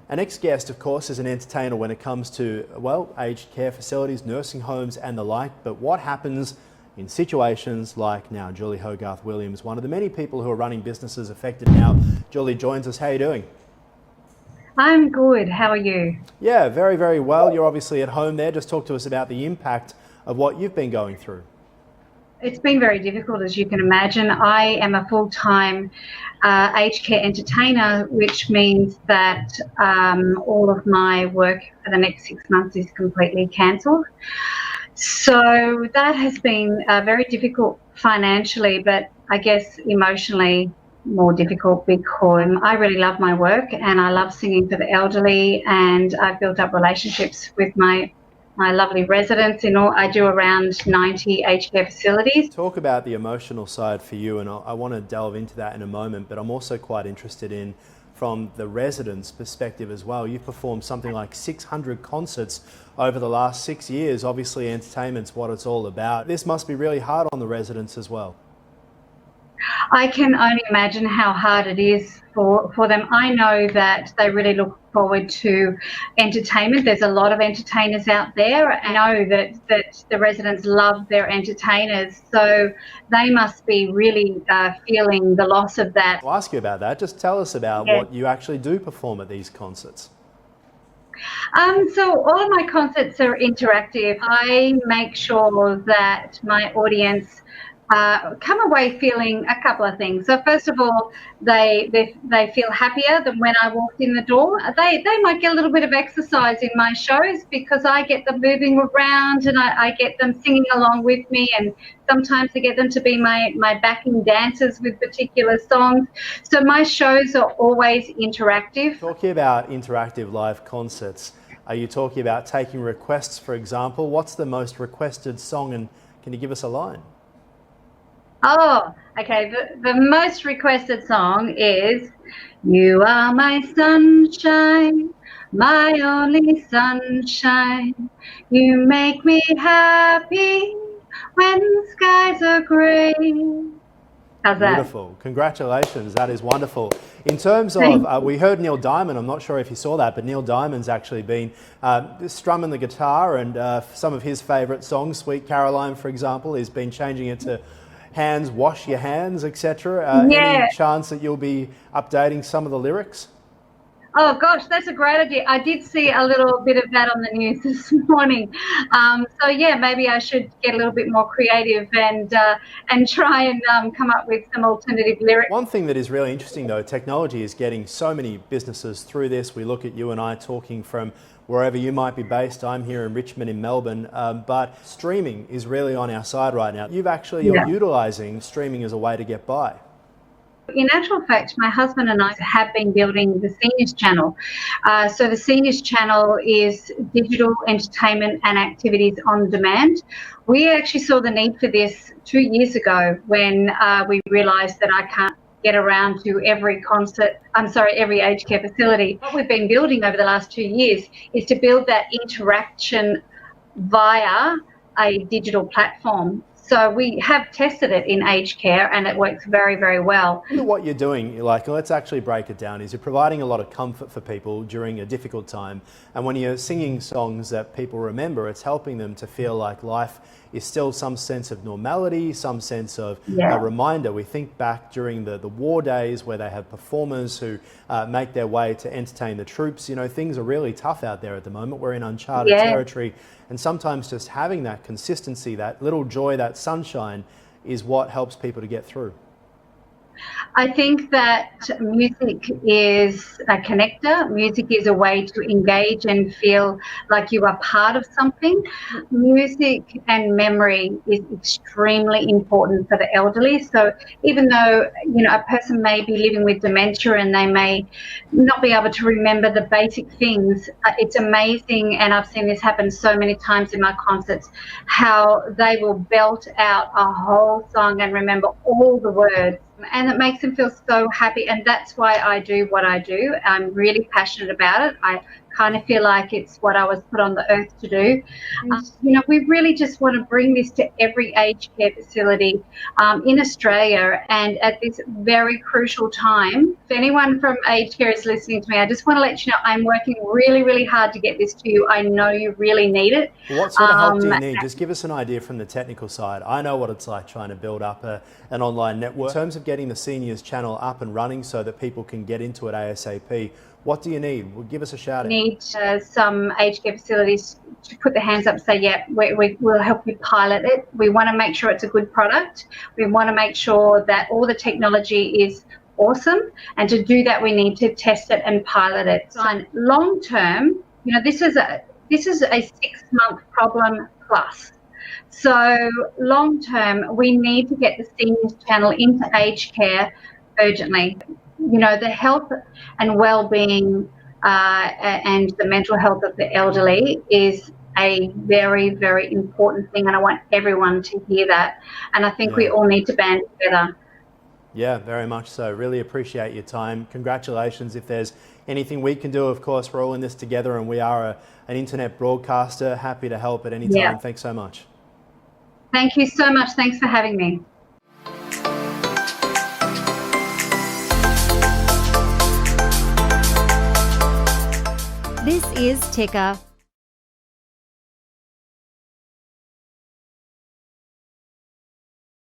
Our next guest, of course, is an entertainer when it comes to, well, aged care facilities, nursing homes and the like. But what happens in situations like now? Julie Hogarth-Williams, one of the many people who are running businesses affected now. Julie joins us. How are you doing? I'm good. How are you? Yeah, very, very well. You're obviously at home there. Just talk to us about the impact of what you've been going through. It's been very difficult, as you can imagine. I am a full-time aged care entertainer, which means that all of my work for the next 6 months is completely cancelled. So that has been very difficult financially, but I guess emotionally more difficult, because I really love my work and I love singing for the elderly, and I've built up relationships with my lovely residents. I do around 90 aged care facilities. Talk about the emotional side for you, and I want to delve into that in a moment, but I'm also quite interested in from the residents' perspective as well. You've performed something like 600 concerts over the last 6 years. Obviously, entertainment's what it's all about. This must be really hard on the residents as well. I can only imagine how hard it is for them. I know that they really look forward to entertainment. There's a lot of entertainers out there. I know that the residents love their entertainers, so they must be really feeling the loss of that. I'll ask you about that. Just tell us about what you actually do perform at these concerts. So all of my concerts are interactive. I make sure that my audience come away feeling a couple of things. So first of all, they feel happier than when I walked in the door. They might get a little bit of exercise in my shows because I get them moving around and I get them singing along with me, and sometimes I get them to be my backing dancers with particular songs. So my shows are always interactive. Talking about interactive live concerts, are you talking about taking requests, for example? What's the most requested song, and can you give us a line? Oh, okay. The most requested song is "You Are My Sunshine, My Only Sunshine. You make me happy when skies are grey." How's that? Beautiful. Congratulations. That is wonderful. In terms of, we heard Neil Diamond. I'm not sure if you saw that, but Neil Diamond's actually been strumming the guitar, and some of his favourite songs, Sweet Caroline, for example, he's been changing it to Hands, Wash Your Hands, etc. Any chance that you'll be updating some of the lyrics? Oh gosh, that's a great idea. I did see a little bit of that on the news this morning. So yeah, maybe I should get a little bit more creative and try and come up with some alternative lyrics. One thing that is really interesting though, technology is getting so many businesses through this. We look at you and I talking from wherever you might be based. I'm here in Richmond in Melbourne, but streaming is really on our side right now. You're utilising streaming as a way to get by. In actual fact, my husband and I have been building the Seniors Channel. So the Seniors Channel is digital entertainment and activities on demand. We actually saw the need for this 2 years ago when we realised that I can't get around to every aged care facility. What we've been building over the last 2 years is to build that interaction via a digital platform. So we have tested it in aged care and it works very, very well. What you're doing, let's actually break it down, is you're providing a lot of comfort for people during a difficult time. And when you're singing songs that people remember, it's helping them to feel like life is still some sense of normality, some sense of a reminder. We think back during the war days where they have performers who make their way to entertain the troops. You know, things are really tough out there at the moment. We're in uncharted territory. And sometimes just having that consistency, that little joy, that sunshine is what helps people to get through. I think that music is a connector. Music is a way to engage and feel like you are part of something. Music and memory is extremely important for the elderly. So even though, a person may be living with dementia and they may not be able to remember the basic things, it's amazing, and I've seen this happen so many times in my concerts, how they will belt out a whole song and remember all the words. And it makes them feel so happy, and that's why I do what I do. I'm really passionate about it. I kind of feel like it's what I was put on the earth to do. You know, we really just want to bring this to every aged care facility in Australia, and at this very crucial time. If anyone from aged care is listening to me, I just want to let you know I'm working really, really hard to get this to you. I know you really need it. Well, what sort of help do you need? Just give us an idea from the technical side. I know what it's like trying to build up an online network. In terms of getting the Seniors channel up and running so that people can get into it ASAP, what do you need? Well, give us a shout out. Need some aged care facilities to put their hands up and say, yeah, we'll help you pilot it. We want to make sure it's a good product. We want to make sure that all the technology is awesome. And to do that, we need to test it and pilot it. So long term, you know, this is a 6-month problem plus. So long term, we need to get the Seniors channel into aged care urgently. You know, the health and well-being and the mental health of the elderly is a very, very important thing, and I want everyone to hear that. And I think we all need to band together. Yeah, very much so. Really appreciate your time. Congratulations. If there's anything we can do, of course, we're all in this together, and we are an internet broadcaster. Happy to help at any time. Yeah. Thanks so much. Thank you so much. Thanks for having me. This is Ticker